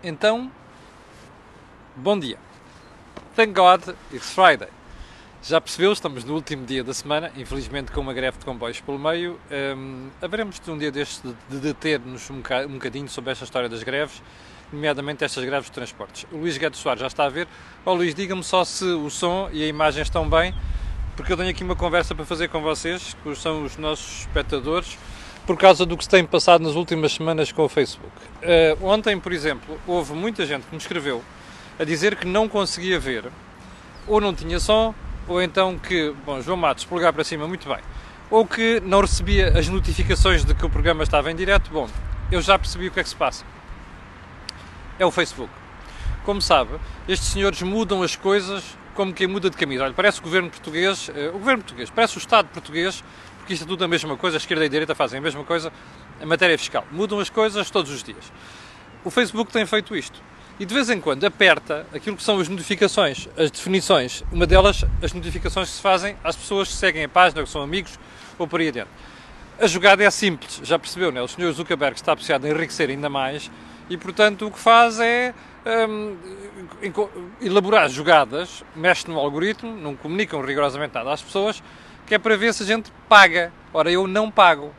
Então, bom dia. Thank God it's Friday. Já percebeu, estamos no último dia da semana, infelizmente com uma greve de comboios pelo meio. Haveremos de um dia destes de deter-nos um bocadinho sobre esta história das greves, nomeadamente estas greves de transportes. O Luís Guedes Soares já está a ver. Luís, diga-me só se o som e a imagem estão bem, porque eu tenho aqui uma conversa para fazer com vocês, que são os nossos espectadores, por causa do que se tem passado nas últimas semanas com o Facebook. Ontem, por exemplo, houve muita gente que me escreveu a dizer que não conseguia ver, ou não tinha som, ou então que, João Matos, polegar para cima, muito bem, ou que não recebia as notificações de que o programa estava em direto. Eu já percebi o que é que se passa. É o Facebook. Como sabe, estes senhores mudam as coisas como quem muda de camisa. Olha, parece o governo português, parece o Estado português, porque isto é tudo a mesma coisa, a esquerda e a direita fazem a mesma coisa, a matéria fiscal. Mudam as coisas todos os dias. O Facebook tem feito isto. E de vez em quando aperta aquilo que são as notificações, as definições. Uma delas, as notificações que se fazem às pessoas que seguem a página, que são amigos, ou por aí adiante. A jogada é simples, já percebeu, não é? O Sr. Zuckerberg está apreciado a enriquecer ainda mais e, portanto, o que faz é elaborar jogadas, mexe no algoritmo, não comunicam rigorosamente nada às pessoas, que é para ver se a gente paga. Ora, eu não pago.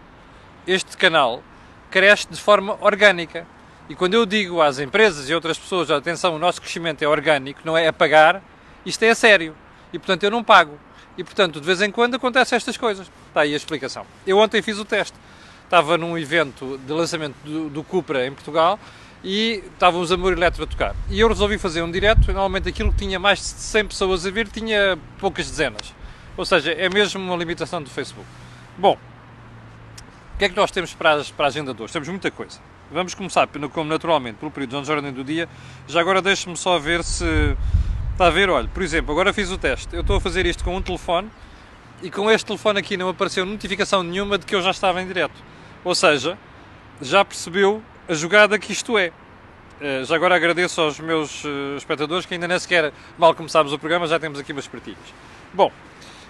Este canal cresce de forma orgânica. E quando eu digo às empresas e outras pessoas, atenção, o nosso crescimento é orgânico, não é a pagar, isto é a sério. E, portanto, eu não pago. E, portanto, de vez em quando acontecem estas coisas. Está aí a explicação. Eu ontem fiz o teste. Estava num evento de lançamento do Cupra em Portugal e estavam os Amor Eletro a tocar. E eu resolvi fazer um direto, e normalmente aquilo que tinha mais de 100 pessoas a ver tinha poucas dezenas. Ou seja, é mesmo uma limitação do Facebook. O que é que nós temos para a agenda de hoje? Temos muita coisa. Vamos começar, como naturalmente, pelo período de ordem do dia. Já agora deixe-me só ver se... Está a ver? Olha, por exemplo, agora fiz o teste. Eu estou a fazer isto com um telefone e com este telefone aqui não apareceu notificação nenhuma de que eu já estava em direto. Ou seja, já percebeu a jogada que isto é. Já agora agradeço aos meus espectadores que ainda nem sequer mal começámos o programa, já temos aqui umas partilhas.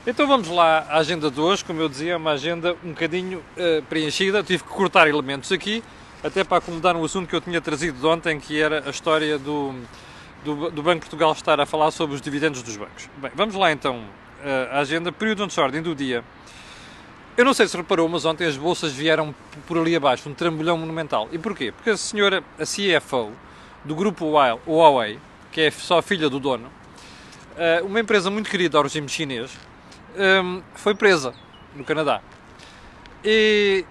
Então vamos lá à agenda de hoje. Como eu dizia, é uma agenda um bocadinho preenchida. Tive que cortar elementos aqui, até para acomodar um assunto que eu tinha trazido de ontem, que era a história do Banco de Portugal estar a falar sobre os dividendos dos bancos. Bem, vamos lá então à agenda, período de ordem do dia. Eu não sei se reparou, mas ontem as bolsas vieram por ali abaixo, um trambolhão monumental. E porquê? Porque a senhora, a CFO do grupo Huawei, que é só filha do dono, uma empresa muito querida ao regime chinês, foi presa no Canadá. E,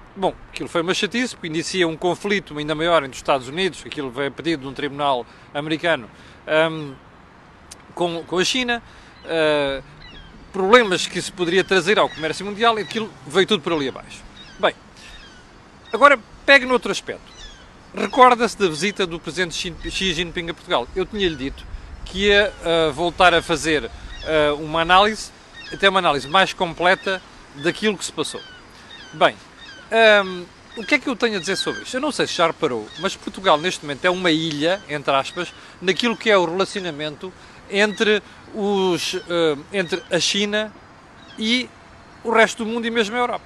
aquilo foi uma chatice, porque inicia um conflito ainda maior entre os Estados Unidos, aquilo veio a pedido de um tribunal americano com a China, problemas que se poderia trazer ao comércio mundial, e aquilo veio tudo por ali abaixo. Bem, agora pegue no outro aspecto. Recorda-se da visita do presidente Xi Jinping a Portugal. Eu tinha-lhe dito que ia voltar a fazer uma análise, até uma análise mais completa daquilo que se passou. Bem, o que é que eu tenho a dizer sobre isto? Eu não sei se já reparou, mas Portugal neste momento é uma ilha, entre aspas, naquilo que é o relacionamento entre a China e o resto do mundo e mesmo a Europa.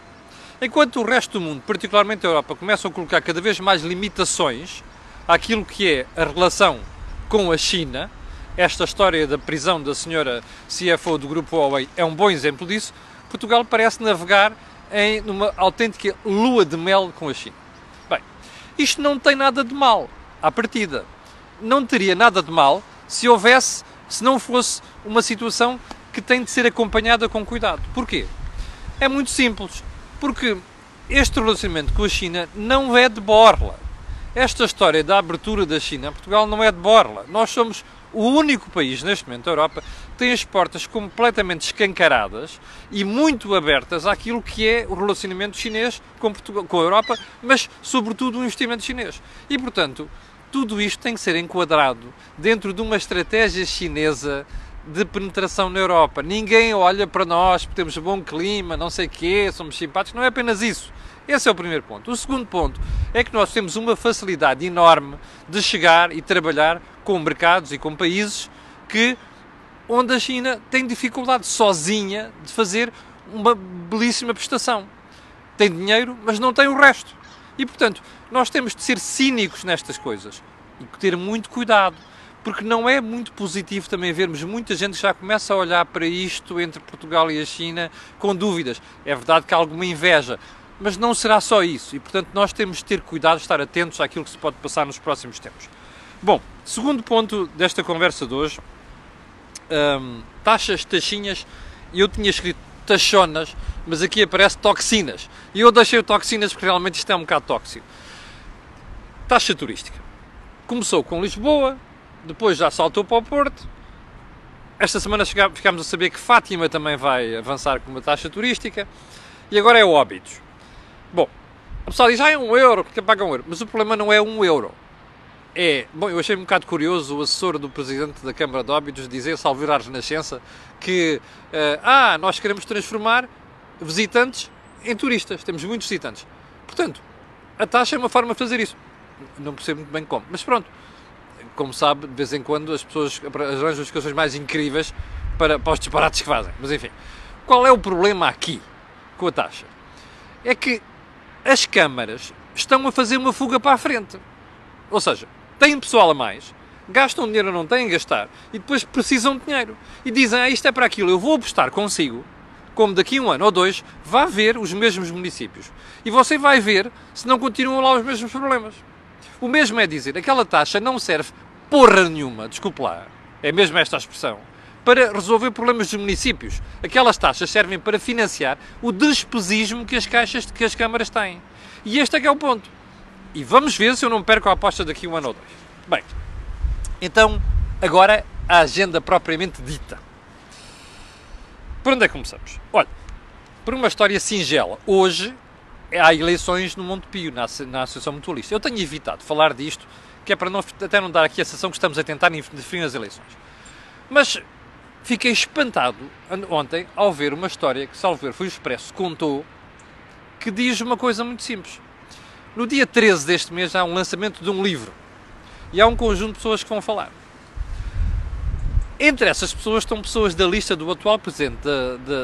Enquanto o resto do mundo, particularmente a Europa, começam a colocar cada vez mais limitações àquilo que é a relação com a China, esta história da prisão da senhora CFO do grupo Huawei é um bom exemplo disso. Portugal parece navegar numa autêntica lua de mel com a China. Bem, isto não tem nada de mal, à partida. Não teria nada de mal se não fosse uma situação que tem de ser acompanhada com cuidado. Porquê? É muito simples. Porque este relacionamento com a China não é de borla. Esta história da abertura da China a Portugal não é de borla. Nós somos o único país, neste momento, da Europa, que tem as portas completamente escancaradas e muito abertas àquilo que é o relacionamento chinês com a Europa, mas, sobretudo, o investimento chinês. E, portanto, tudo isto tem que ser enquadrado dentro de uma estratégia chinesa de penetração na Europa. Ninguém olha para nós porque temos bom clima, não sei o quê, somos simpáticos. Não é apenas isso. Esse é o primeiro ponto. O segundo ponto é que nós temos uma facilidade enorme de chegar e trabalhar com mercados e com países onde a China tem dificuldade sozinha de fazer uma belíssima prestação. Tem dinheiro, mas não tem o resto. E, portanto, nós temos de ser cínicos nestas coisas. E ter muito cuidado, porque não é muito positivo também vermos muita gente que já começa a olhar para isto entre Portugal e a China com dúvidas. É verdade que há alguma inveja, mas não será só isso. E, portanto, nós temos de ter cuidado, estar atentos àquilo que se pode passar nos próximos tempos. Bom, segundo ponto desta conversa de hoje, taxas, taxinhas, eu tinha escrito taxonas, mas aqui aparece toxinas. E eu deixei o toxinas porque realmente isto é um bocado tóxico. Taxa turística. Começou com Lisboa, depois já saltou para o Porto. Esta semana ficámos a saber que Fátima também vai avançar com uma taxa turística. E agora é Óbidos. Bom, o pessoal diz, é 1 euro, porque paga 1 euro. Mas o problema não é 1 euro. Bom, eu achei um bocado curioso o assessor do presidente da Câmara de Óbidos dizer, salvo a Renascença, que nós queremos transformar visitantes em turistas. Temos muitos visitantes. Portanto, a taxa é uma forma de fazer isso. Não percebo muito bem como. Mas pronto, como sabe, de vez em quando as pessoas arranjam as coisas mais incríveis para os disparates que fazem. Mas enfim, qual é o problema aqui com a taxa? É que as câmaras estão a fazer uma fuga para a frente. Ou seja, têm pessoal a mais, gastam dinheiro ou não têm a gastar, e depois precisam de dinheiro. E dizem, isto é para aquilo, eu vou apostar consigo, como daqui a 1 ano ou 2, vá ver os mesmos municípios. E você vai ver se não continuam lá os mesmos problemas. O mesmo é dizer, aquela taxa não serve porra nenhuma, desculpe lá, é mesmo esta a expressão, para resolver problemas dos municípios. Aquelas taxas servem para financiar o despesismo que as câmaras têm. E este é que é o ponto. E vamos ver se eu não perco a aposta daqui a 1 ano ou 2. Bem, então, agora a agenda propriamente dita. Por onde é que começamos? Olha, por uma história singela. Hoje há eleições no Monte Pio, na Associação Mutualista. Eu tenho evitado falar disto, que é para até não dar aqui a sensação que estamos a tentar definir as eleições. Mas fiquei espantado ontem ao ver uma história que, salvo ver, foi o Expresso, contou, que diz uma coisa muito simples. No dia 13 deste mês há um lançamento de um livro e há um conjunto de pessoas que vão falar. Entre essas pessoas estão pessoas da lista do atual presidente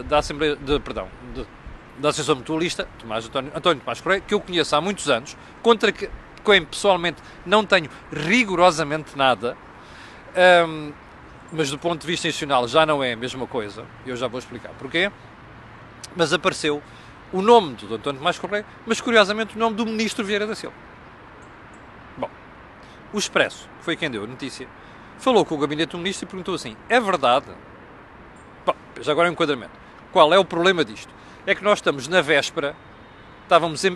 da Assembleia, da Associação Mutualista, António Tomás Correia, que eu conheço há muitos anos, contra quem pessoalmente não tenho rigorosamente nada, mas do ponto de vista institucional já não é a mesma coisa, eu já vou explicar porquê, mas apareceu o nome do António Tomás Correia, mas curiosamente o nome do Ministro Vieira da Silva. Bom, o Expresso, que foi quem deu a notícia, falou com o gabinete do Ministro e perguntou assim, é verdade? Bom, já agora é um enquadramento. Qual é o problema disto? É que nós estamos na véspera,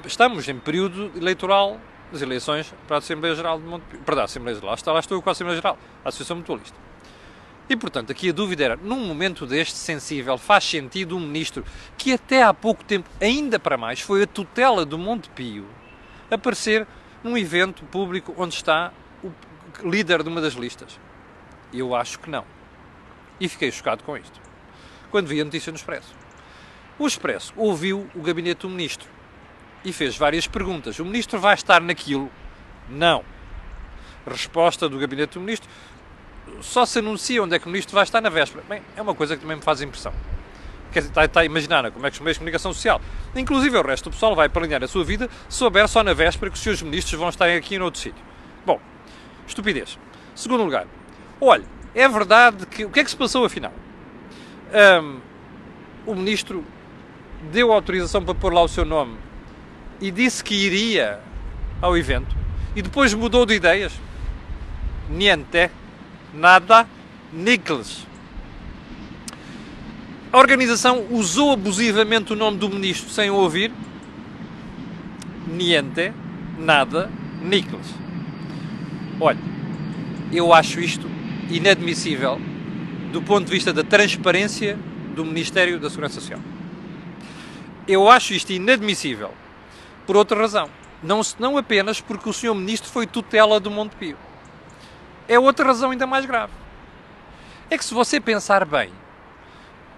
estamos em período eleitoral das eleições para a Assembleia Geral de Monte Pio. Perdão, a Assembleia Geral, lá estou eu com a Assembleia Geral, a Associação Mutualista. E, portanto, aqui a dúvida era, num momento deste sensível, faz sentido um ministro que até há pouco tempo, ainda para mais, foi a tutela do Monte Pio, aparecer num evento público onde está o líder de uma das listas? Eu acho que não. E fiquei chocado com isto, quando vi a notícia no Expresso. O Expresso ouviu o gabinete do ministro e fez várias perguntas. O ministro vai estar naquilo? Não. Resposta do gabinete do ministro, só se anuncia onde é que o ministro vai estar na véspera. Bem, é uma coisa que também me faz impressão. Quer dizer, está a imaginar como é que os meios de comunicação social, inclusive o resto do pessoal, vai planear a sua vida se souber só na véspera que os seus ministros vão estar aqui noutro sítio. Bom, estupidez. Segundo lugar, olha, é verdade que... O que é que se passou afinal? O ministro deu autorização para pôr lá o seu nome e disse que iria ao evento e depois mudou de ideias. Niente. Nada, Nicholas. A organização usou abusivamente o nome do ministro sem o ouvir. Niente, nada, Nicholas. Olha, eu acho isto inadmissível do ponto de vista da transparência do Ministério da Segurança Social. Eu acho isto inadmissível por outra razão. Não apenas porque o Sr. Ministro foi tutela do Monte Pio. É outra razão ainda mais grave. É que se você pensar bem,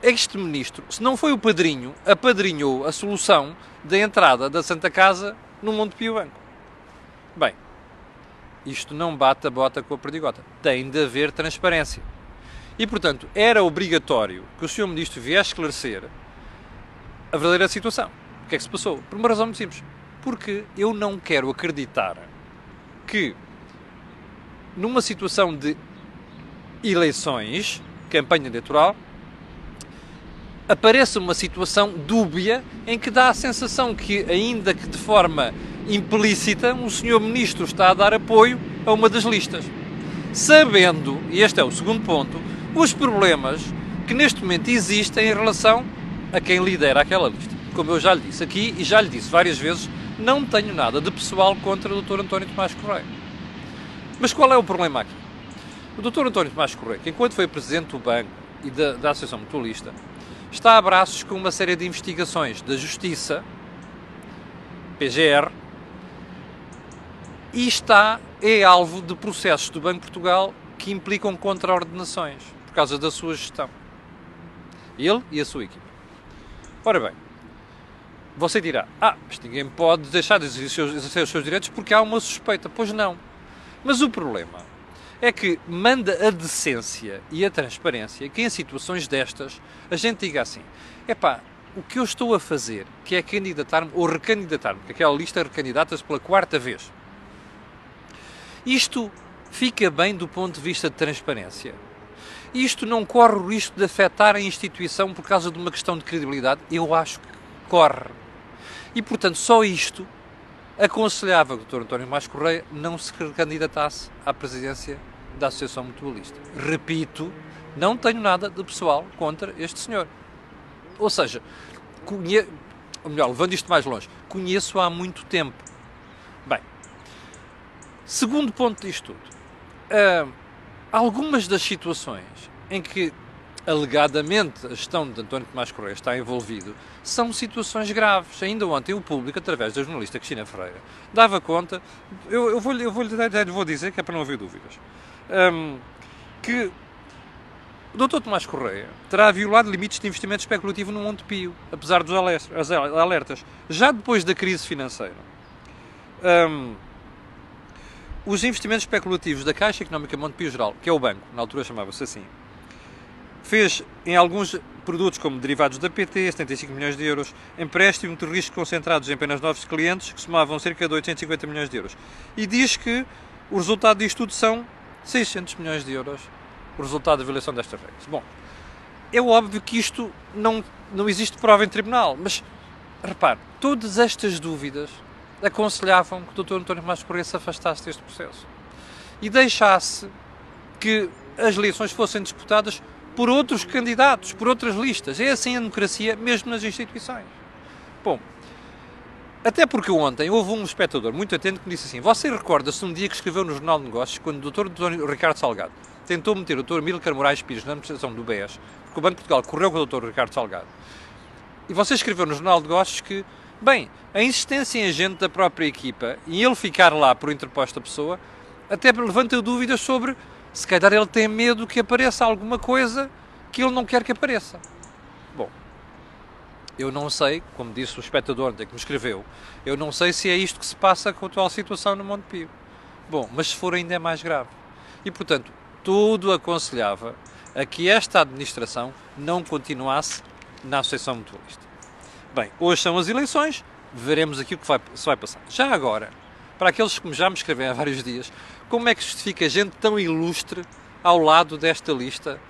este ministro, se não foi o padrinho, apadrinhou a solução da entrada da Santa Casa no Monte Pio Banco. Bem, isto não bate a bota com a perdigota. Tem de haver transparência. E, portanto, era obrigatório que o Sr. Ministro viesse esclarecer a verdadeira situação. O que é que se passou? Por uma razão muito simples. Porque eu não quero acreditar que numa situação de eleições, campanha eleitoral, apareça uma situação dúbia em que dá a sensação que, ainda que de forma implícita, um senhor ministro está a dar apoio a uma das listas. Sabendo, e este é o segundo ponto, os problemas que neste momento existem em relação a quem lidera aquela lista. Como eu já lhe disse aqui e já lhe disse várias vezes, não tenho nada de pessoal contra o Dr. António Tomás Correia. Mas qual é o problema aqui? O Dr. António Tomás Correia, que enquanto foi presidente do banco e da Associação Mutualista, está a braços com uma série de investigações da Justiça, PGR, e é alvo de processos do Banco de Portugal que implicam contraordenações por causa da sua gestão. Ele e a sua equipe. Ora bem, você dirá, mas ninguém pode deixar de exercer os seus direitos porque há uma suspeita. Pois não. Mas o problema é que manda a decência e a transparência que em situações destas a gente diga assim, o que eu estou a fazer, que é candidatar-me ou recandidatar-me, porque aquela lista recandidata-se pela 4ª vez. Isto fica bem do ponto de vista de transparência. Isto não corre o risco de afetar a instituição por causa de uma questão de credibilidade? Eu acho que corre. E, portanto, só isto aconselhava que o Dr. António Tomás Correia não se candidatasse à presidência da Associação Mutualista. Repito, não tenho nada de pessoal contra este senhor. Ou seja, ou melhor, levando isto mais longe, conheço-o há muito tempo. Bem, segundo ponto disto tudo, algumas das situações em que alegadamente a gestão de António Tomás Correia está envolvido são situações graves. Ainda ontem o público, através da jornalista Cristina Ferreira, dava conta, eu vou dizer que é para não haver dúvidas, que o Dr. Tomás Correia terá violado limites de investimento especulativo no Monte Pio, apesar dos alertas. Já depois da crise financeira, os investimentos especulativos da Caixa Económica Monte Pio Geral, que é o banco, na altura chamava-se assim, fez em alguns produtos como derivados da PT, 75 milhões de euros, empréstimo de risco concentrados em apenas 9 clientes, que somavam cerca de 850 milhões de euros. E diz que o resultado disto tudo são 600 milhões de euros, o resultado da violação destas regras. Bom, é óbvio que isto não existe prova em tribunal, mas, repare, todas estas dúvidas aconselhavam que o Dr. António Tomás Correia se afastasse deste processo e deixasse que as eleições fossem disputadas por outros candidatos, por outras listas. É assim a democracia, mesmo nas instituições. Bom, até porque ontem houve um espectador muito atento que me disse assim, você recorda-se um dia que escreveu no Jornal de Negócios, quando o Dr. Ricardo Salgado tentou meter o Dr. Amílcar Moraes Pires na administração do BES, porque o Banco de Portugal correu com o Dr. Ricardo Salgado, e você escreveu no Jornal de Negócios que, bem, a insistência em agente da própria equipa e ele ficar lá por interposta pessoa, até levanta dúvidas sobre se calhar ele tem medo que apareça alguma coisa que ele não quer que apareça. Bom, eu não sei, como disse o espectador que me escreveu, eu não sei se é isto que se passa com a atual situação no Monte Pio. Bom, mas se for ainda é mais grave. E, portanto, tudo aconselhava a que esta administração não continuasse na Associação Mutualista. Bem, hoje são as eleições, veremos aqui o que se vai passar. Já agora, para aqueles que já me escrevem há vários dias, como é que justifica gente tão ilustre ao lado desta lista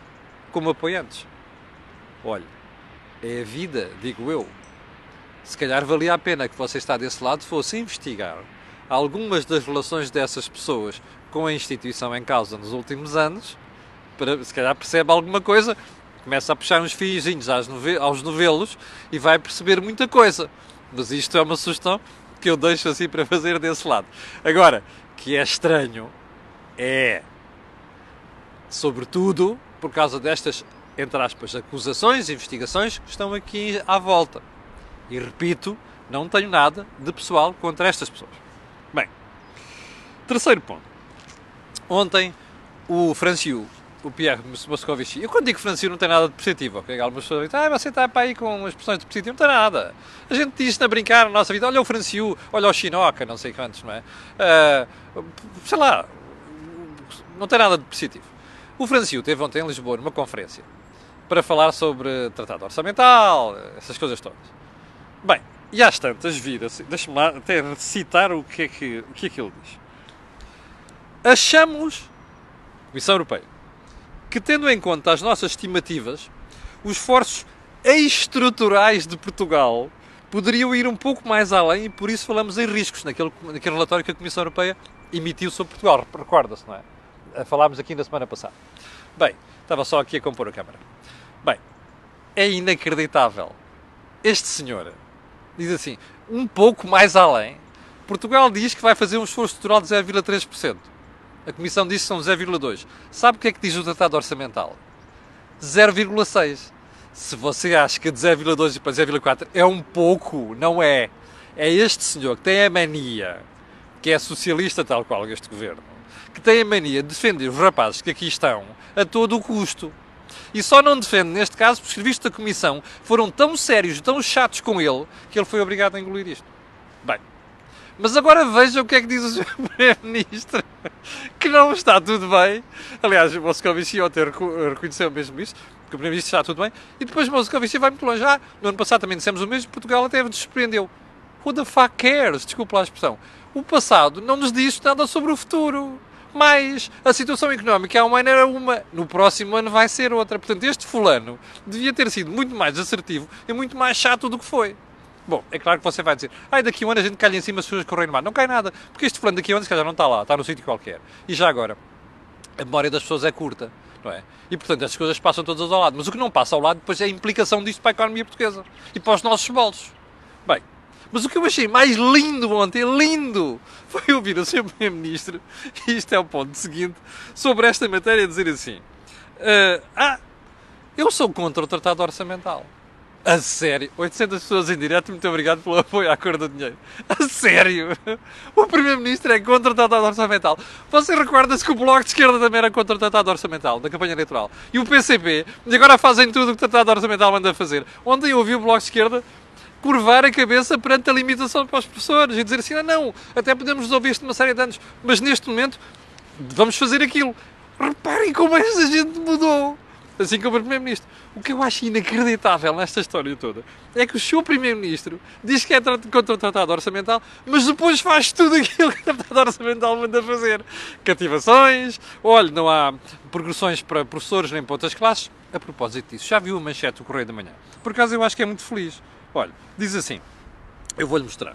como apoiantes? Olha, é a vida, digo eu. Se calhar valia a pena que você está desse lado fosse investigar algumas das relações dessas pessoas com a instituição em causa nos últimos anos, para se calhar percebe alguma coisa, começa a puxar uns fiozinhos aos novelos e vai perceber muita coisa. Mas isto é uma sugestão que eu deixo assim para fazer desse lado. Agora, que é estranho, sobretudo por causa destas, entre aspas, acusações e investigações que estão aqui à volta. E repito, não tenho nada de pessoal contra estas pessoas. Bem, terceiro ponto. Ontem, o Franciu, o Pierre Moscovici, eu quando digo Franciu não tem nada de positivo, ok? Algumas pessoas dizem, você está para aí com as expressões de positivo, não tem nada. A gente diz a brincar na nossa vida, olha o Franciu, olha o Chinoca, não sei quantos, não é? Sei lá, não tem nada de positivo. O Franciu esteve ontem em Lisboa numa conferência para falar sobre tratado orçamental, essas coisas todas. Bem, e às tantas vira-se, deixa-me lá até citar o que é que ele diz. Achamos Comissão Europeia, que tendo em conta as nossas estimativas, os esforços estruturais de Portugal poderiam ir um pouco mais além e por isso falamos em riscos naquele relatório que a Comissão Europeia emitiu sobre Portugal. Recorda-se, não é? Falámos aqui na semana passada. Bem, estava só aqui a compor a câmara. Bem, é inacreditável. Este senhor diz assim, um pouco mais além, Portugal diz que vai fazer um esforço estrutural de 0,3%. A Comissão diz que são 0,2%. Sabe o que é que diz o Tratado Orçamental? 0,6%. Se você acha que de 0,2 para 0,4 é um pouco, não é. É este senhor que tem a mania, que é socialista tal qual este governo, que tem a mania de defender os rapazes que aqui estão a todo o custo. E só não defende, neste caso, porque os serviços da Comissão foram tão sérios, tão chatos com ele, que ele foi obrigado a engolir isto. Bem, mas agora veja o que é que diz o Sr. Primeiro-Ministro, que não está tudo bem. Aliás, o Moscovici ontem reconheceu mesmo isso, que o Primeiro-Ministro está tudo bem, e depois o Moscovici vai muito longe. No ano passado também dissemos o mesmo, Portugal até nos surpreendeu. Who the fuck cares? Desculpa lá a expressão. O passado não nos diz nada sobre o futuro. Mas a situação económica há um ano era uma, no próximo ano vai ser outra. Portanto, este fulano devia ter sido muito mais assertivo e muito mais chato do que foi. Bom, é claro que você vai dizer, daqui a um ano a gente cai em cima se as pessoas correrem mal. Não cai nada, porque este fulano daqui a um ano se calhar não está lá, está no sítio qualquer. E já agora, a memória das pessoas é curta, não é? E portanto, as coisas passam todas ao lado. Mas o que não passa ao lado depois é a implicação disto para a economia portuguesa e para os nossos bolsos. Bem, mas o que eu achei mais lindo ontem, lindo, foi ouvir o Sr. Primeiro-Ministro, e isto é o ponto seguinte, sobre esta matéria, dizer assim, eu sou contra o Tratado Orçamental. A sério? 800 pessoas em direto, muito obrigado pelo apoio à cor do dinheiro. A sério? O Primeiro-Ministro é contra o Tratado Orçamental. Você recorda-se que o Bloco de Esquerda também era contra o Tratado Orçamental, da campanha eleitoral. E o PCP, e agora fazem tudo o que o Tratado Orçamental manda fazer. Ontem eu ouvi o Bloco de Esquerda curvar a cabeça perante a limitação para os professores e dizer assim, não, até podemos resolver isto numa série de anos, mas neste momento vamos fazer aquilo. Reparem como esta gente mudou. Assim como o Primeiro-Ministro. O que eu acho inacreditável nesta história toda é que o seu Primeiro-Ministro diz que é contra o Tratado Orçamental, mas depois faz tudo aquilo que o Tratado Orçamental manda fazer. Cativações, olha, não há progressões para professores nem para outras classes. A propósito disso, já viu a manchete do Correio da Manhã? Por acaso eu acho que é muito feliz. Olha, diz assim, eu vou-lhe mostrar,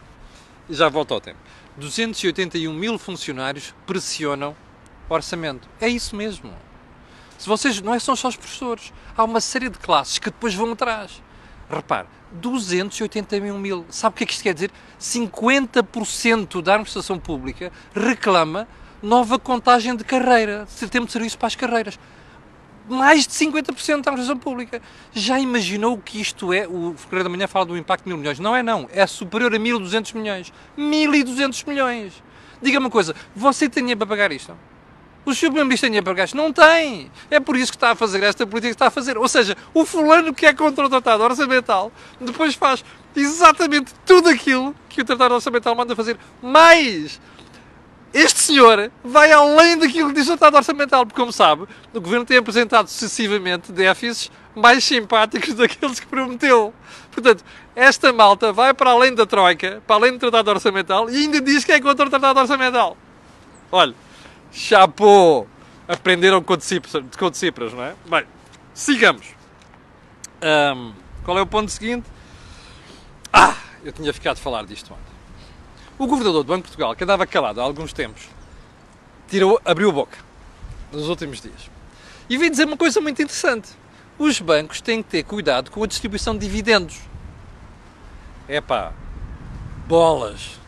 e já volto ao tempo. 281 mil funcionários pressionam o orçamento. É isso mesmo. Se vocês, não são só os professores, há uma série de classes que depois vão atrás. Repare, 281 mil, sabe o que é que isto quer dizer? 50% da administração pública reclama nova contagem de carreira, de tempo de serviço para as carreiras. Mais de 50% da administração pública. Já imaginou o que isto é? O Correio da Manhã fala do impacto de 1.000 milhões. Não é não, é superior a 1.200 milhões. 1.200 milhões. Diga-me uma coisa, você tem dinheiro para pagar isto? O Sr. Primeiro-Ministro tem dinheiro para pagar isto? Não tem. É por isso que está a fazer esta política que está a fazer. Ou seja, o fulano que é contra o Tratado Orçamental depois faz exatamente tudo aquilo que o Tratado Orçamental manda fazer. Mas este senhor vai além daquilo que diz o Tratado Orçamental, porque, como sabe, o Governo tem apresentado sucessivamente déficits mais simpáticos daqueles que prometeu. Portanto, esta malta vai para além da Troika, para além do Tratado Orçamental, e ainda diz que é contra o Tratado Orçamental. Olha, chapô! Aprenderam com de Cipras, não é? Bem, sigamos. Qual é o ponto seguinte? Eu tinha ficado de falar disto ontem. O governador do Banco de Portugal, que andava calado há alguns tempos, abriu a boca nos últimos dias e veio dizer uma coisa muito interessante. Os bancos têm que ter cuidado com a distribuição de dividendos. Bolas.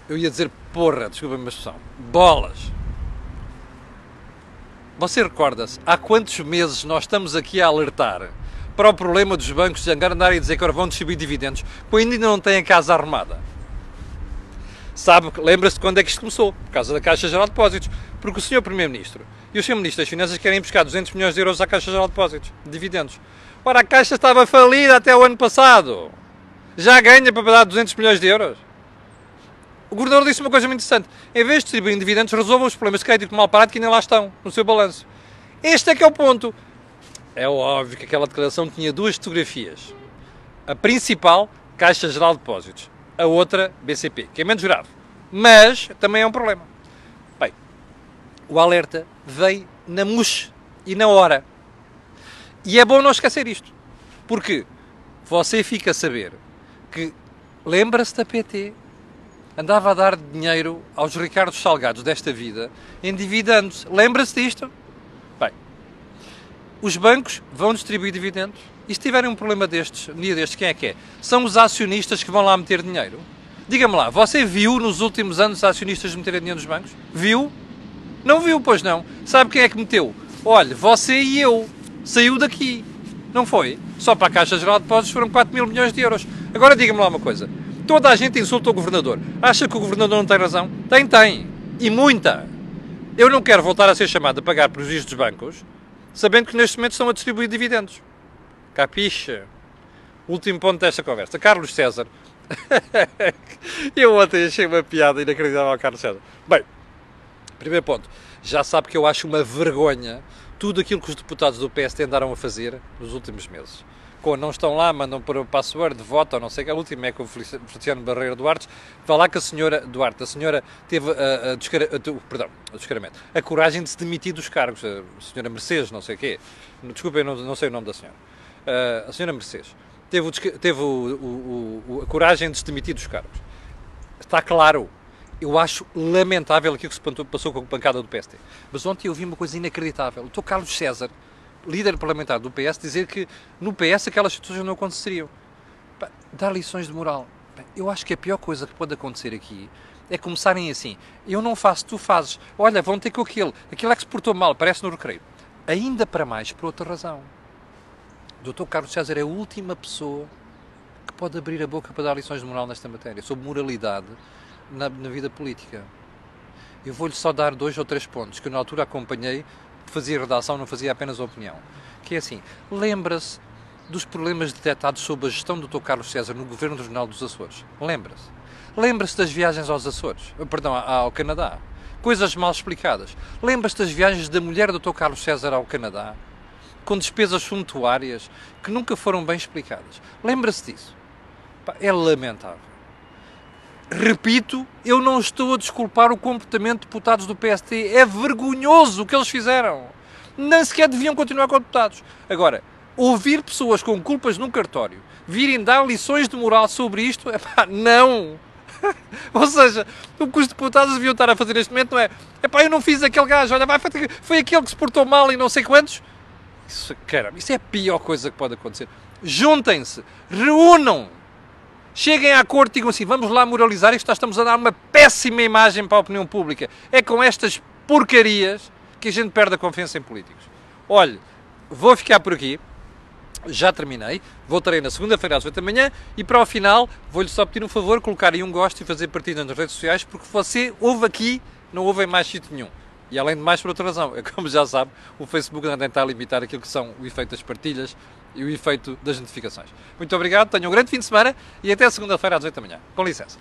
Eu ia dizer porra, desculpa-me a expressão. Bolas. Você recorda-se, há quantos meses nós estamos aqui a alertar para o problema dos bancos de andarem a dizer que agora vão distribuir dividendos, quando ainda não têm a casa arrumada? Sabe, lembra-se de quando é que isto começou? Por causa da Caixa Geral de Depósitos. Porque o Sr. Primeiro-Ministro e o Sr. Ministro das Finanças querem buscar 200 milhões de euros à Caixa Geral de Depósitos, de dividendos. Ora, a Caixa estava falida até o ano passado. Já ganha para dar 200 milhões de euros. O governador disse uma coisa muito interessante. Em vez de distribuírem dividendos, resolvam os problemas de crédito mal parado que ainda lá estão, no seu balanço. Este é que é o ponto. É óbvio que aquela declaração tinha duas fotografias. A principal, Caixa Geral de Depósitos. A outra, BCP, que é menos grave. Mas também é um problema. Bem, o alerta veio na mousse e na hora. E é bom não esquecer isto, porque você fica a saber que, lembra-se da PT, andava a dar dinheiro aos Ricardos Salgados desta vida, endividando-se. Lembra-se disto? Bem, os bancos vão distribuir dividendos e se tiverem um problema destes, um dia destes, quem é que é? São os acionistas que vão lá meter dinheiro. Diga-me lá, você viu nos últimos anos os acionistas meterem dinheiro nos bancos? Viu? Não viu, pois não. Sabe quem é que meteu? Olha, você e eu. Saiu daqui. Não foi? Só para a Caixa Geral de Depósitos foram 4 mil milhões de euros. Agora diga-me lá uma coisa. Toda a gente insulta o Governador. Acha que o Governador não tem razão? Tem. E muita. Eu não quero voltar a ser chamado a pagar prejuízos dos bancos, sabendo que neste momento estão a distribuir dividendos. Capixa? Último ponto desta conversa. Carlos César. Eu ontem achei uma piada inacreditável ao Carlos César. Bem, primeiro ponto. Já sabe que eu acho uma vergonha tudo aquilo que os deputados do PSD andaram a fazer nos últimos meses. Quando não estão lá, mandam para o password, votam, não sei o que. A última é com o Feliciano Barreira Duarte. Vai lá que a senhora Duarte, a senhora teve o descaramento, a coragem de se demitir dos cargos. A senhora Mercedes, não sei o quê. Desculpem, não sei o nome da senhora. A senhora Mercedes teve a coragem de se demitir dos cargos. Está claro. Eu acho lamentável aquilo que se passou com a bancada do PSD. Mas ontem eu vi uma coisa inacreditável. O Dr. Carlos César, líder parlamentar do PS, dizer que no PS aquelas situações não aconteceriam. Dar lições de moral. Eu acho que a pior coisa que pode acontecer aqui é começarem assim. Eu não faço, tu fazes. Olha, vão ter com aquilo. Aquilo é que se portou mal, parece no recreio. Ainda para mais, por outra razão. O Dr. Carlos César é a última pessoa que pode abrir a boca para dar lições de moral nesta matéria, sobre moralidade na vida política. Eu vou-lhe só dar 2 ou 3 pontos que eu na altura acompanhei, fazia redação, não fazia apenas opinião. Que é assim, lembra-se dos problemas detectados sob a gestão do Dr. Carlos César no Governo Regional dos Açores? Lembra-se? Lembra-se das viagens aos Açores? Ao Canadá? Coisas mal explicadas. Lembra-se das viagens da mulher do Dr. Carlos César ao Canadá? Com despesas suntuárias que nunca foram bem explicadas. Lembra-se disso? É lamentável. Repito, eu não estou a desculpar o comportamento de deputados do PST. É vergonhoso o que eles fizeram. Nem sequer deviam continuar como deputados. Agora, ouvir pessoas com culpas num cartório virem dar lições de moral sobre isto, não. Ou seja, o que os deputados deviam estar a fazer neste momento não é eu não fiz aquele gajo, olha, foi aquele que se portou mal e não sei quantos. Isso é a pior coisa que pode acontecer. Juntem-se, reúnam. Cheguem à corte e digam assim, vamos lá moralizar isto, nós estamos a dar uma péssima imagem para a opinião pública. É com estas porcarias que a gente perde a confiança em políticos. Olhe, vou ficar por aqui, já terminei, voltarei na segunda-feira às 8 da manhã e para o final vou-lhe só pedir um favor, colocar aí um gosto e fazer partida nas redes sociais, porque você ouve aqui, não ouve em mais sítio nenhum. E além de mais, por outra razão, como já sabe, o Facebook anda a tentar limitar aquilo que são o efeito das partilhas e o efeito das notificações. Muito obrigado, tenham um grande fim de semana e até segunda-feira às 8 da manhã. Com licença.